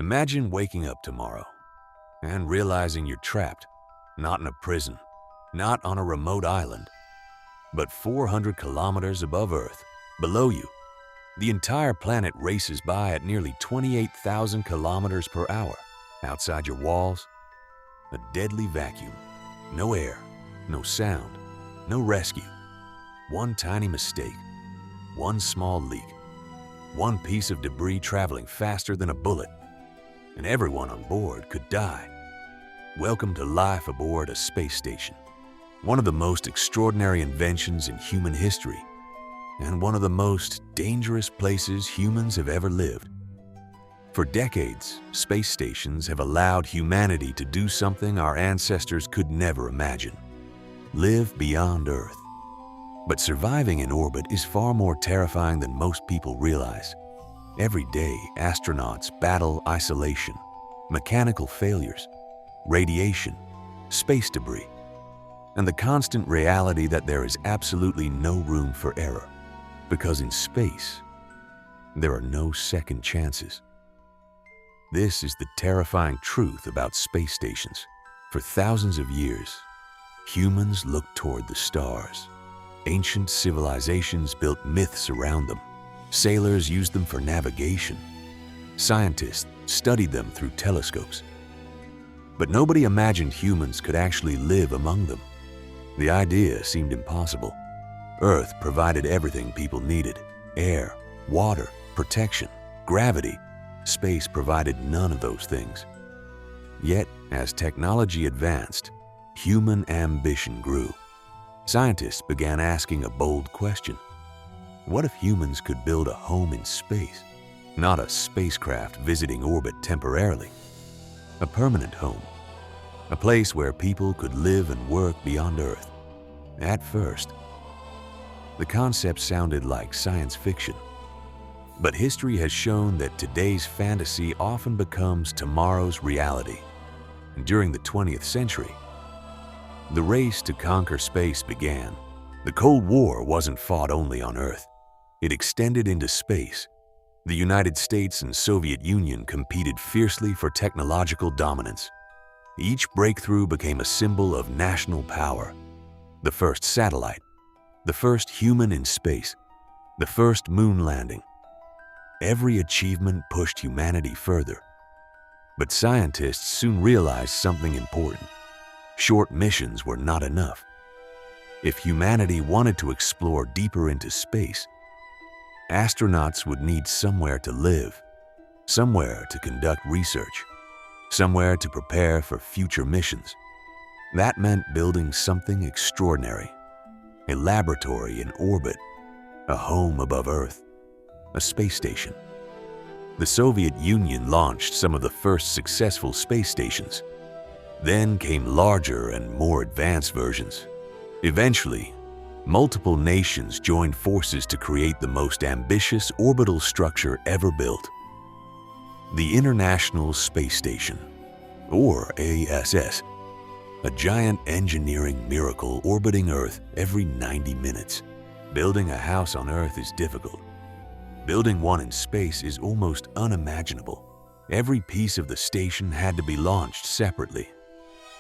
Imagine waking up tomorrow and realizing you're trapped, not in a prison, not on a remote island, but 400 kilometers above Earth, below you. The entire planet races by at nearly 28,000 kilometers per hour. Outside your walls, a deadly vacuum. No air, no sound, no rescue. One tiny mistake, one small leak, one piece of debris traveling faster than a bullet, and everyone on board could die. Welcome to life aboard a space station, one of the most extraordinary inventions in human history, and one of the most dangerous places humans have ever lived. For decades, space stations have allowed humanity to do something our ancestors could never imagine: live beyond Earth. But surviving in orbit is far more terrifying than most people realize. Every day, astronauts battle isolation, mechanical failures, radiation, space debris, and the constant reality that there is absolutely no room for error, because in space, there are no second chances. This is the terrifying truth about space stations. For thousands of years, humans looked toward the stars. Ancient civilizations built myths around them. Sailors used them for navigation. Scientists studied them through telescopes. But nobody imagined humans could actually live among them. The idea seemed impossible. Earth provided everything people needed: air, water, protection, gravity. Space provided none of those things. Yet, as technology advanced, human ambition grew. Scientists began asking a bold question. What if humans could build a home in space? Not a spacecraft visiting orbit temporarily. A permanent home. A place where people could live and work beyond Earth. At first, the concept sounded like science fiction. But history has shown that today's fantasy often becomes tomorrow's reality. And during the 20th century, the race to conquer space began. The Cold War wasn't fought only on Earth. It extended into space. The United States and Soviet Union competed fiercely for technological dominance. Each breakthrough became a symbol of national power. The first satellite, the first human in space, the first moon landing. Every achievement pushed humanity further. But scientists soon realized something important. Short missions were not enough. If humanity wanted to explore deeper into space, astronauts would need somewhere to live, somewhere to conduct research, somewhere to prepare for future missions. That meant building something extraordinary: a laboratory in orbit, a home above Earth, a space station. The Soviet Union launched some of the first successful space stations. Then came larger and more advanced versions. Eventually, multiple nations joined forces to create the most ambitious orbital structure ever built: the International Space Station, or ISS, a giant engineering miracle orbiting Earth every 90 minutes. Building a house on Earth is difficult. Building one in space is almost unimaginable. Every piece of the station had to be launched separately.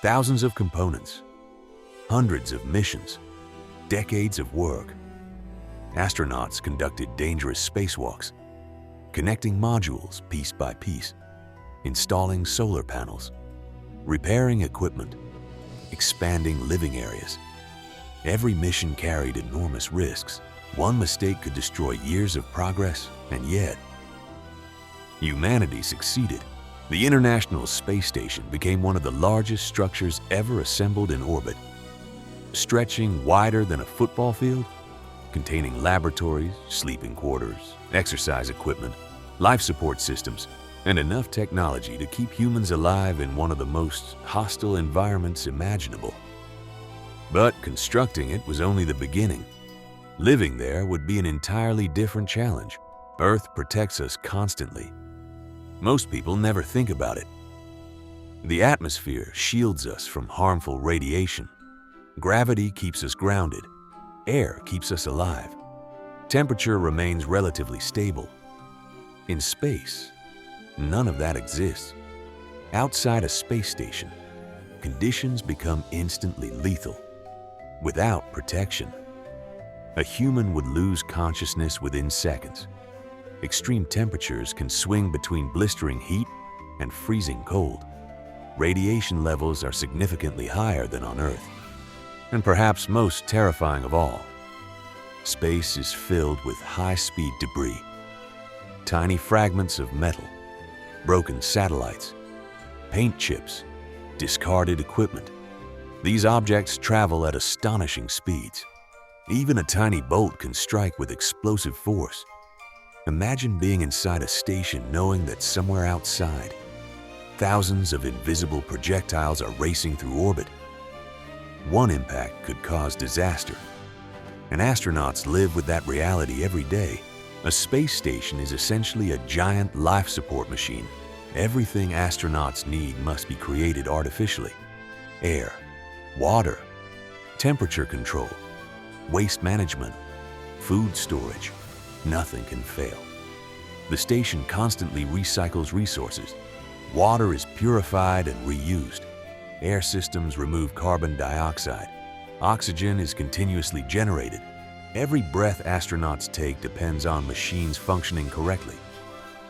Thousands of components, hundreds of missions, decades of work. Astronauts conducted dangerous spacewalks, connecting modules piece by piece, installing solar panels, repairing equipment, expanding living areas. Every mission carried enormous risks. One mistake could destroy years of progress, and yet, humanity succeeded. The International Space Station became one of the largest structures ever assembled in orbit, stretching wider than a football field, containing laboratories, sleeping quarters, exercise equipment, life support systems, and enough technology to keep humans alive in one of the most hostile environments imaginable. But constructing it was only the beginning. Living there would be an entirely different challenge. Earth protects us constantly. Most people never think about it. The atmosphere shields us from harmful radiation. Gravity keeps us grounded. Air keeps us alive. Temperature remains relatively stable. In space, none of that exists. Outside a space station, conditions become instantly lethal. Without protection, a human would lose consciousness within seconds. Extreme temperatures can swing between blistering heat and freezing cold. Radiation levels are significantly higher than on Earth. And perhaps most terrifying of all, space is filled with high-speed debris. Tiny fragments of metal, broken satellites, paint chips, discarded equipment. These objects travel at astonishing speeds. Even a tiny bolt can strike with explosive force. Imagine being inside a station knowing that somewhere outside, thousands of invisible projectiles are racing through orbit. One impact could cause disaster, and astronauts live with that reality every day. A space station is essentially a giant life support machine. Everything astronauts need must be created artificially. Air, water, temperature control, waste management, food storage. Nothing can fail. The station constantly recycles resources. Water is purified and reused. Air systems remove carbon dioxide. Oxygen is continuously generated. Every breath astronauts take depends on machines functioning correctly.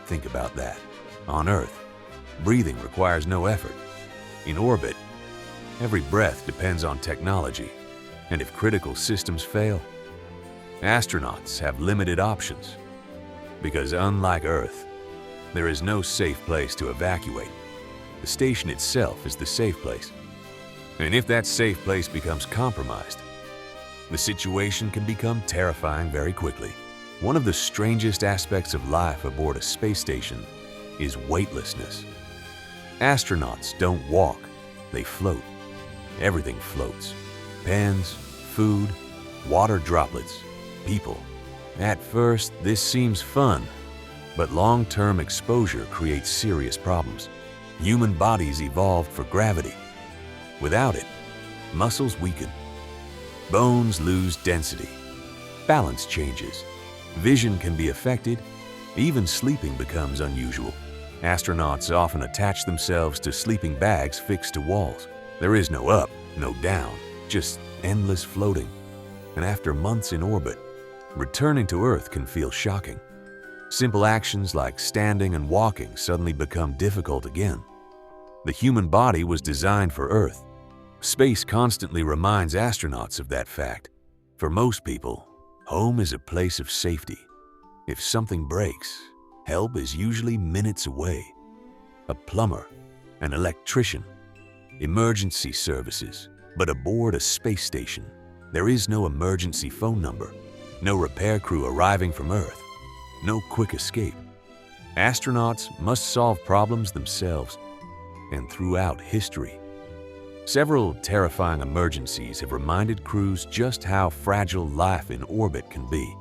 Think about that. On Earth, breathing requires no effort. In orbit, every breath depends on technology. And if critical systems fail, astronauts have limited options. Because unlike Earth, there is no safe place to evacuate. The station itself is the safe place. And if that safe place becomes compromised, the situation can become terrifying very quickly. One of the strangest aspects of life aboard a space station is weightlessness. Astronauts don't walk, they float. Everything floats. Pens, food, water droplets, people. At first, this seems fun, but long-term exposure creates serious problems. Human bodies evolved for gravity. Without it, muscles weaken. Bones lose density. Balance changes. Vision can be affected. Even sleeping becomes unusual. Astronauts often attach themselves to sleeping bags fixed to walls. There is no up, no down, just endless floating. And after months in orbit, returning to Earth can feel shocking. Simple actions like standing and walking suddenly become difficult again. The human body was designed for Earth. Space constantly reminds astronauts of that fact. For most people, home is a place of safety. If something breaks, help is usually minutes away. A plumber, an electrician, emergency services. But aboard a space station, there is no emergency phone number, no repair crew arriving from Earth, no quick escape. Astronauts must solve problems themselves, and throughout history, several terrifying emergencies have reminded crews just how fragile life in orbit can be.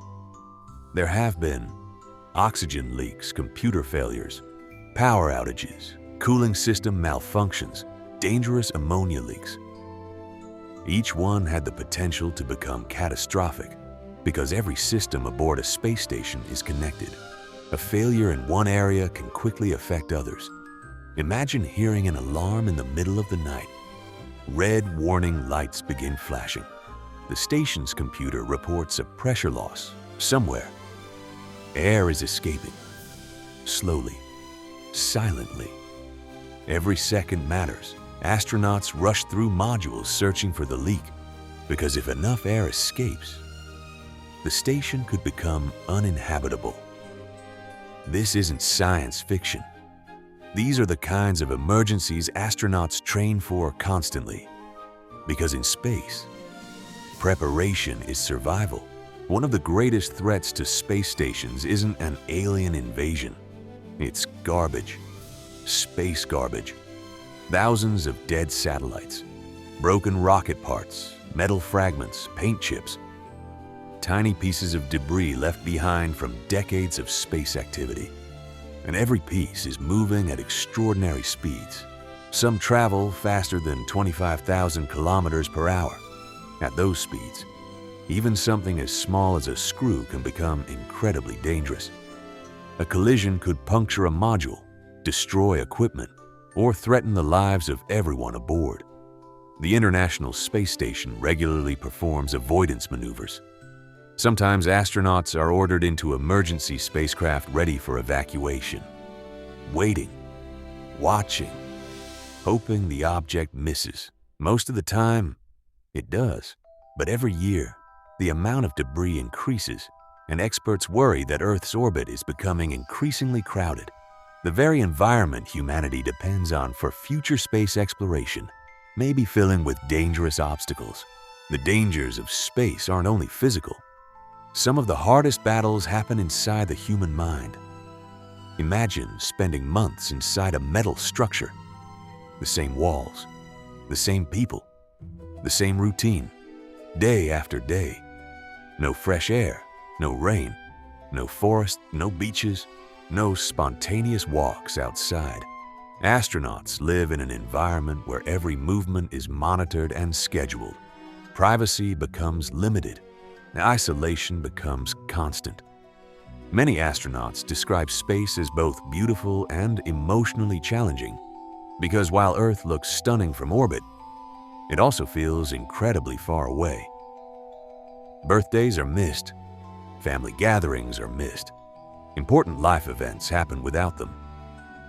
There have been oxygen leaks, computer failures, power outages, cooling system malfunctions, dangerous ammonia leaks. Each one had the potential to become catastrophic because every system aboard a space station is connected. A failure in one area can quickly affect others. Imagine hearing an alarm in the middle of the night. Red warning lights begin flashing. The station's computer reports a pressure loss somewhere. Air is escaping. Slowly, silently. Every second matters. Astronauts rush through modules searching for the leak, because if enough air escapes, the station could become uninhabitable. This isn't science fiction. These are the kinds of emergencies astronauts train for constantly. Because in space, preparation is survival. One of the greatest threats to space stations isn't an alien invasion. It's garbage. Space garbage. Thousands of dead satellites, broken rocket parts, metal fragments, paint chips, tiny pieces of debris left behind from decades of space activity. And every piece is moving at extraordinary speeds. Some travel faster than 25,000 kilometers per hour. At those speeds, even something as small as a screw can become incredibly dangerous. A collision could puncture a module, destroy equipment, or threaten the lives of everyone aboard. The International Space Station regularly performs avoidance maneuvers. Sometimes astronauts are ordered into emergency spacecraft ready for evacuation, waiting, watching, hoping the object misses. Most of the time, it does. But every year, the amount of debris increases, and experts worry that Earth's orbit is becoming increasingly crowded. The very environment humanity depends on for future space exploration may be filling with dangerous obstacles. The dangers of space aren't only physical. Some of the hardest battles happen inside the human mind. Imagine spending months inside a metal structure. The same walls, the same people, the same routine, day after day. No fresh air, no rain, no forest, no beaches, no spontaneous walks outside. Astronauts live in an environment where every movement is monitored and scheduled. Privacy becomes limited. Isolation becomes constant. Many astronauts describe space as both beautiful and emotionally challenging, because while Earth looks stunning from orbit, it also feels incredibly far away. Birthdays are missed. Family gatherings are missed. Important life events happen without them.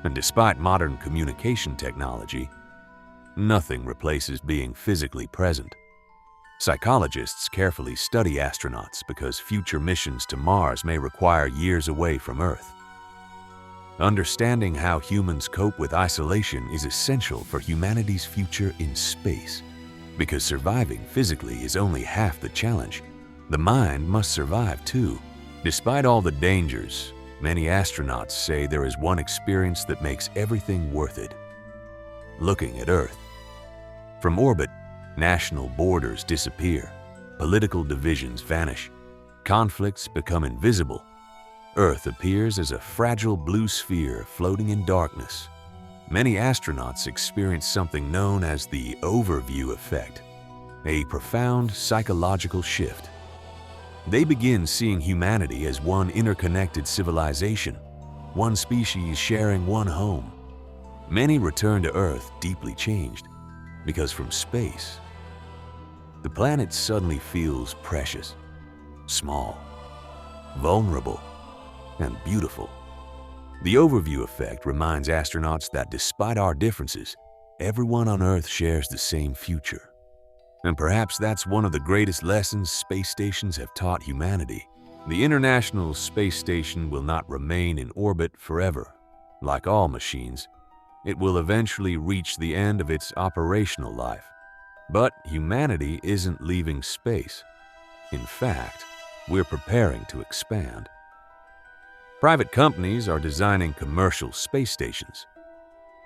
And despite modern communication technology, nothing replaces being physically present. Psychologists carefully study astronauts because future missions to Mars may require years away from Earth. Understanding how humans cope with isolation is essential for humanity's future in space, because surviving physically is only half the challenge. The mind must survive too. Despite all the dangers, many astronauts say there is one experience that makes everything worth it: looking at Earth. From orbit, national borders disappear, political divisions vanish, conflicts become invisible. Earth appears as a fragile blue sphere floating in darkness. Many astronauts experience something known as the overview effect, a profound psychological shift. They begin seeing humanity as one interconnected civilization, one species sharing one home. Many return to Earth deeply changed, because from space, the planet suddenly feels precious, small, vulnerable, and beautiful. The overview effect reminds astronauts that despite our differences, everyone on Earth shares the same future. And perhaps that's one of the greatest lessons space stations have taught humanity. The International Space Station will not remain in orbit forever. Like all machines, it will eventually reach the end of its operational life. But humanity isn't leaving space. In fact, we're preparing to expand. Private companies are designing commercial space stations.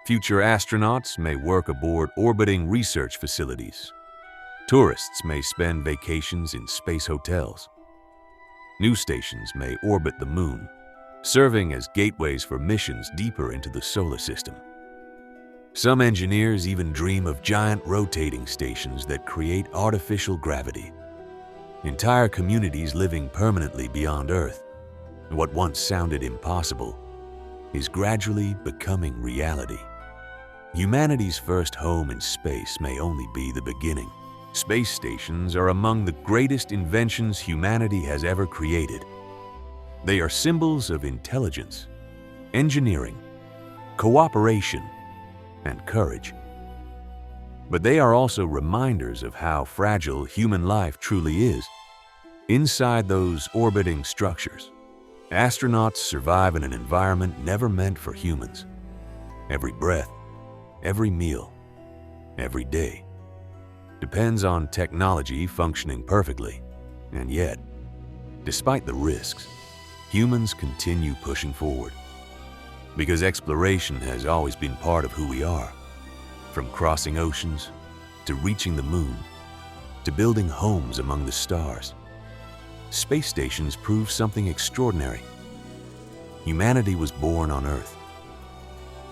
Future astronauts may work aboard orbiting research facilities. Tourists may spend vacations in space hotels. New stations may orbit the moon, serving as gateways for missions deeper into the solar system. Some engineers even dream of giant rotating stations that create artificial gravity. Entire communities living permanently beyond Earth. What once sounded impossible is gradually becoming reality. Humanity's first home in space may only be the beginning. Space stations are among the greatest inventions humanity has ever created. They are symbols of intelligence, engineering, cooperation, and courage. But they are also reminders of how fragile human life truly is. Inside those orbiting structures, astronauts survive in an environment never meant for humans. Every breath, every meal, every day depends on technology functioning perfectly. And yet, despite the risks, humans continue pushing forward. Because exploration has always been part of who we are. From crossing oceans, to reaching the moon, to building homes among the stars. Space stations prove something extraordinary. Humanity was born on Earth,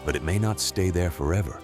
but it may not stay there forever.